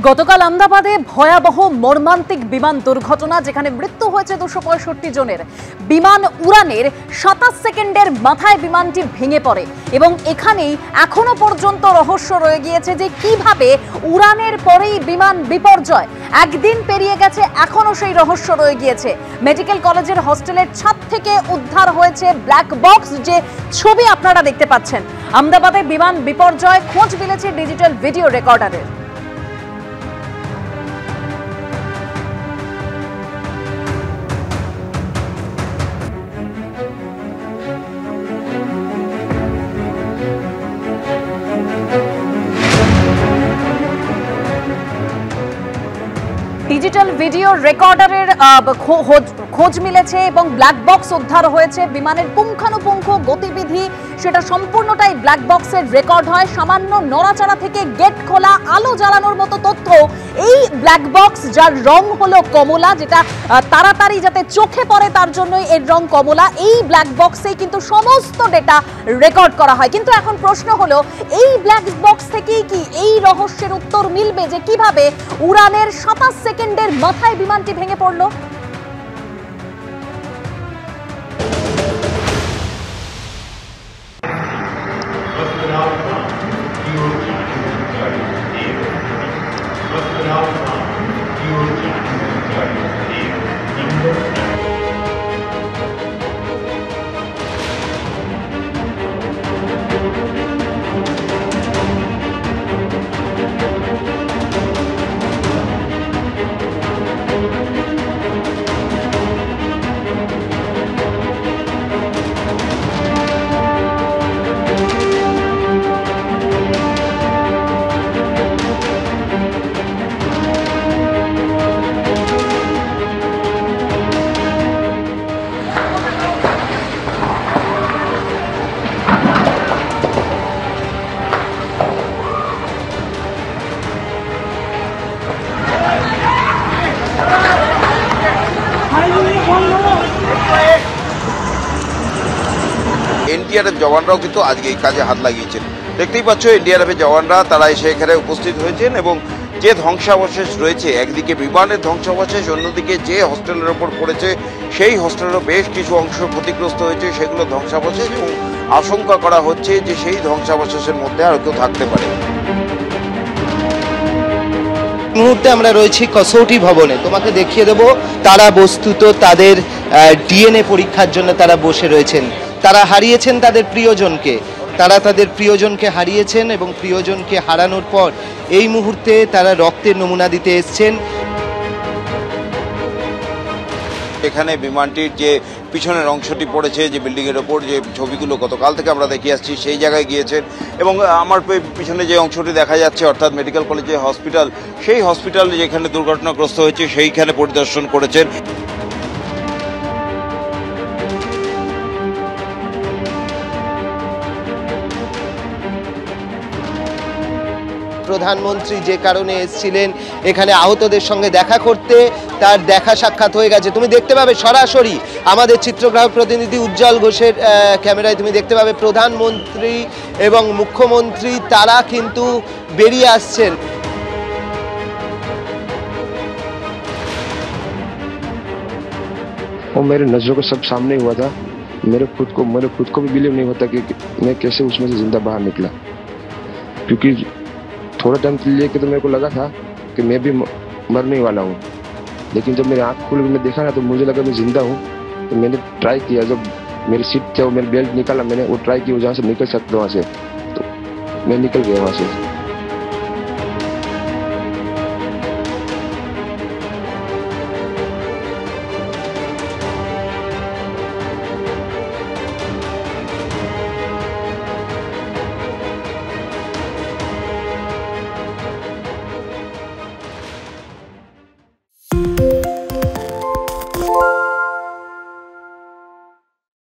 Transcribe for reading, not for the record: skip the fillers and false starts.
গতকাল আহমেদাবাদে ভয়াবহ মর্মান্তিক বিমান দুর্ঘটনা, যেখানে মৃত্যু হয়েছে 265 জনের। বিমান উড়ানের 27 সেকেন্ডের মাথায় বিমানটি ভেঙে পড়ে এবং এখানেই এখনো পর্যন্ত রহস্য রয়ে গিয়েছে যে কিভাবে উড়ানের পরেই বিমান বিপর্যয়। একদিন পেরিয়ে গেছে, এখনো সেই রহস্য রয়ে গিয়েছে। মেডিকেল কলেজের হস্টেলের ছাদ থেকে উদ্ধার হয়েছে ব্ল্যাক বক্স, যে ছবি আপনারা দেখতে পাচ্ছেন। আহমেদাবাদে বিমান বিপর্যয়, খোঁজ মিলেছে ডিজিটাল ভিডিও রেকর্ডারের। ডিজিটাল ভিডিও রেকর্ডারের খোঁজ মিলেছে এবং ব্ল্যাক বক্স উদ্ধার হয়েছে। বিমানের পুঙ্খানুপুঙ্খ গতিবিধি সেটা সম্পূর্ণটাই ব্ল্যাক বক্সের রেকর্ড হয়। সামান্য নড়াচড়া থেকে গেট খোলা, আলো জ্বালানোর মতো তথ্য এই ব্ল্যাক বক্স, যার রং হলো কমলা, যেটা তাড়াতাড়ি যাতে চোখে পড়ে তার জন্যই এর রং কমলা। এই ব্ল্যাক বক্সেই কিন্তু সমস্ত ডেটা রেকর্ড করা হয়। কিন্তু এখন প্রশ্ন হলো, এই ব্ল্যাক বক্স থেকেই কি এই রহস্যের উত্তর মিলবে যে কিভাবে উড়ানের 27 সেকেন্ডের মাথায় বিমানটি ভেঙে পড়ল? এনডিআরএফ জওয়ানরাও কিন্তু আজকে এই কাজে হাত লাগিয়েছেন। দেখতেই পাচ্ছ, এনডিআরএফের জওয়ানরা তারা এসে এখানে উপস্থিত হয়েছেন এবং যে ধ্বংসাবশেষ রয়েছে, একদিকে বিমানের ধ্বংসাবশেষ, অন্যদিকে যে হস্টেলের ওপর পড়েছে সেই হস্টেলেরও বেশ কিছু অংশ ক্ষতিগ্রস্ত হয়েছে, সেগুলো ধ্বংসাবশেষ, এবং আশঙ্কা করা হচ্ছে যে সেই ধ্বংসাবশেষের মধ্যে আর কেউ থাকতে পারে। মুহূর্তে আমরা রয়েছি কসৌটি ভবনে। তোমাকে দেখিয়ে দেব, তারা বস্তুত তাদের ডিএনএ পরীক্ষার জন্য তারা বসে রয়েছেন। তারা হারিয়েছেন তাদের প্রিয়জনকে, তাদের প্রিয়জনকে হারিয়েছেন এবং প্রিয়জনকে হারানোর পর এই মুহূর্তে তারা রক্তের নমুনা দিতে এসছেন। এখানে বিমানটির যে পিছনের অংশটি পড়েছে, যে বিল্ডিংয়ের ওপর, যে ছবিগুলো গতকাল থেকে আমরা দেখে আসছি, সেই জায়গায় গিয়েছেন এবং আমার পিছনে যে অংশটি দেখা যাচ্ছে, অর্থাৎ মেডিকেল কলেজে হসপিটাল, সেই হসপিটাল যেখানে দুর্ঘটনাগ্রস্ত হয়েছে সেইখানে পরিদর্শন করেছেন। প্রধানমন্ত্রী যে কারণে এসেছিলেন এখানে আহতদের সঙ্গে দেখা করতে, তার দেখা সাক্ষাৎ হয়ে গেছে। তুমি দেখতে পাবে সরাসরি আমাদের চিত্রগ্রাহক প্রতিনিধি উজ্জ্বল ঘোষের ক্যামেরায় তুমি দেখতে পাবে প্রধানমন্ত্রী এবং মুখ্যমন্ত্রী তারা কিন্তু বেরিয়ে আসছেন। वो मेरे नजरों के सब सामने हुआ था। मेरे खुद को भी बिलीव नहीं होता कि मैं कैसे उसमें से जिंदा बाहर निकला, क्योंकि थोड़ा टाइम के लिए तो मेरे को लगा था कि मैं भी मरने वाला हूँ, लेकिन जब मेरी आँख खुल के मैं देखा ना तो मुझे लगा मैं जिंदा हूँ। तो मैंने ट्राई किया, जब मेरी सीट थे वो मेरी बेल्ट निकाला, मैंने वो ट्राई किया जहाँ से निकल सकता वहाँ से, तो मैं निकल गया वहाँ से।